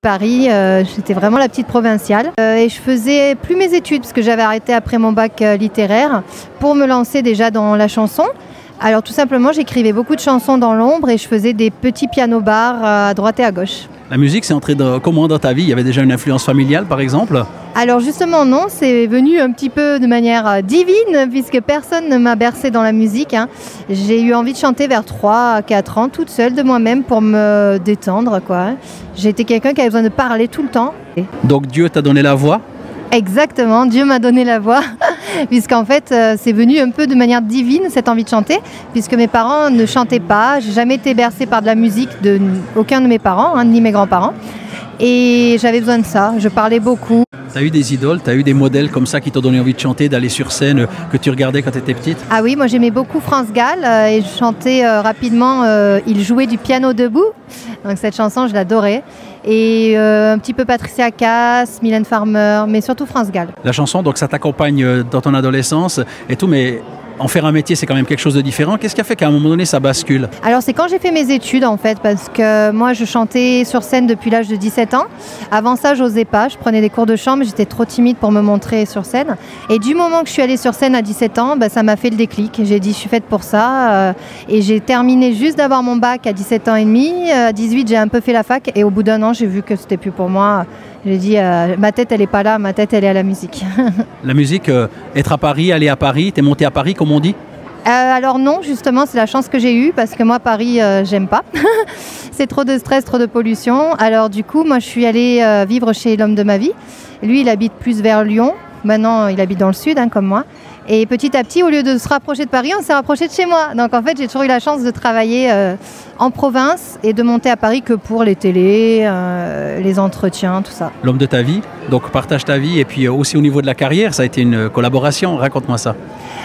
Paris, j'étais vraiment la petite provinciale. Et je faisais plus mes études parce que j'avais arrêté après mon bac littéraire pour me lancer déjà dans la chanson. Alors tout simplement, j'écrivais beaucoup de chansons dans l'ombre et je faisais des petits piano-bars à droite et à gauche. La musique, c'est entré comment dans ta vie? Il y avait déjà une influence familiale, par exemple? Alors justement non, c'est venu un petit peu de manière divine puisque personne ne m'a bercé dans la musique. J'ai eu envie de chanter vers 3 à 4 ans, toute seule de moi-même pour me détendre, quoi. J'étais quelqu'un qui avait besoin de parler tout le temps. Donc Dieu t'a donné la voix? Exactement, Dieu m'a donné la voix, puisqu'en fait c'est venu un peu de manière divine cette envie de chanter, puisque mes parents ne chantaient pas, j'ai jamais été bercée par de la musique de aucun de mes parents, ni mes grands-parents, et j'avais besoin de ça, je parlais beaucoup. Tu as eu des idoles, tu as eu des modèles comme ça qui t'ont donné envie de chanter, d'aller sur scène, que tu regardais quand tu étais petite? Ah oui, moi j'aimais beaucoup France Gall et je chantais rapidement Il jouait du piano debout, donc cette chanson je l'adorais. Et un petit peu Patricia Cass, Mylène Farmer, mais surtout France Gall. La chanson, donc ça t'accompagne dans ton adolescence et tout, mais en faire un métier, c'est quand même quelque chose de différent. Qu'est-ce qui a fait qu'à un moment donné, ça bascule? Alors c'est quand j'ai fait mes études en fait, parce que moi je chantais sur scène depuis l'âge de 17 ans. Avant ça, j'osais pas, je prenais des cours de chant, mais j'étais trop timide pour me montrer sur scène. Et du moment que je suis allée sur scène à 17 ans, ça m'a fait le déclic. J'ai dit je suis faite pour ça. Et j'ai terminé juste d'avoir mon bac à 17 ans et demi. À 18, j'ai un peu fait la fac et au bout d'un an, j'ai vu que c'était plus pour moi. J'ai dit, ma tête, elle n'est pas là, ma tête, elle est à la musique. La musique, être à Paris, aller à Paris, t'es monté à Paris, comme on dit? Alors non, justement, c'est la chance que j'ai eue, parce que moi, Paris, j'aime pas. C'est trop de stress, trop de pollution. Alors du coup, moi, je suis allée vivre chez l'homme de ma vie. Lui, il habite plus vers Lyon. Maintenant, il habite dans le sud, comme moi. Et petit à petit, au lieu de se rapprocher de Paris, on s'est rapproché de chez moi. Donc en fait, j'ai toujours eu la chance de travailler en province et de monter à Paris que pour les télés, les entretiens, tout ça. L'homme de ta vie, donc partage ta vie et puis aussi au niveau de la carrière, ça a été une collaboration. Raconte-moi ça.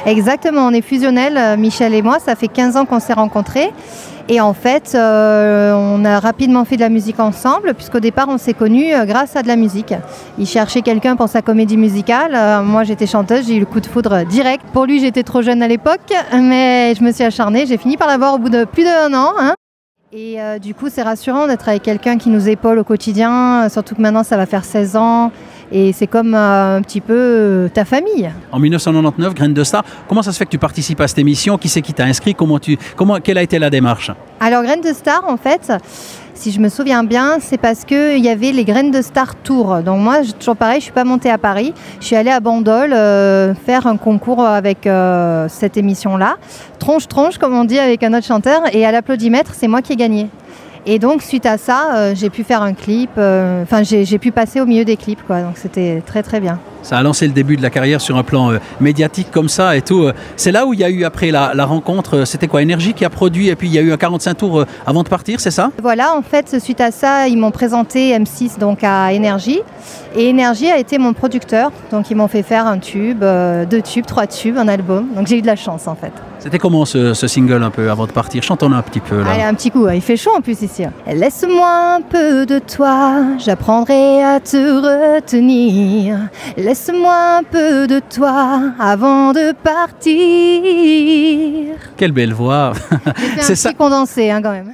Exactement, on est fusionnels, Michel et moi. Ça fait 15 ans qu'on s'est rencontrés. Et en fait, on a rapidement fait de la musique ensemble, puisqu'au départ, on s'est connus grâce à de la musique. Il cherchait quelqu'un pour sa comédie musicale. Moi, j'étais chanteuse, j'ai eu le coup de foudre direct. Pour lui, j'étais trop jeune à l'époque, mais je me suis acharnée. J'ai fini par l'avoir au bout de plus d'1 an. Et du coup, c'est rassurant d'être avec quelqu'un qui nous épaule au quotidien, surtout que maintenant, ça va faire 16 ans. Et c'est comme un petit peu ta famille. En 1999, Graines de Star, comment ça se fait que tu participes à cette émission? Qui c'est qui t'a inscrit? Quelle a été la démarche? Alors, Graines de Star, en fait, si je me souviens bien, c'est parce qu'il y avait les Graines de Star Tour. Donc moi, toujours pareil, je ne suis pas montée à Paris. Je suis allée à Bandol faire un concours avec cette émission-là. Tronche-tronche, comme on dit avec un autre chanteur. Et à l'applaudimètre, c'est moi qui ai gagné. Et donc, suite à ça, j'ai pu faire un clip. J'ai pu passer au milieu des clips, quoi. Donc, c'était très, très bien. Ça a lancé le début de la carrière sur un plan médiatique comme ça et tout. C'est là où il y a eu après la rencontre, c'était quoi, Énergie qui a produit et puis il y a eu un 45 tours avant de partir, c'est ça? Voilà, en fait, suite à ça, ils m'ont présenté M6 donc à Énergie. Et Énergie a été mon producteur. Donc, ils m'ont fait faire un tube, 2 tubes, 3 tubes, un album. Donc, j'ai eu de la chance, en fait. C'était comment ce single un peu avant de partir? Chantons un petit peu là. Allez, un petit coup, il fait chaud en plus ici. Laisse-moi un peu de toi, j'apprendrai à te retenir. Laisse-moi un peu de toi avant de partir. Quelle belle voix. C'est ça. Condensé quand même.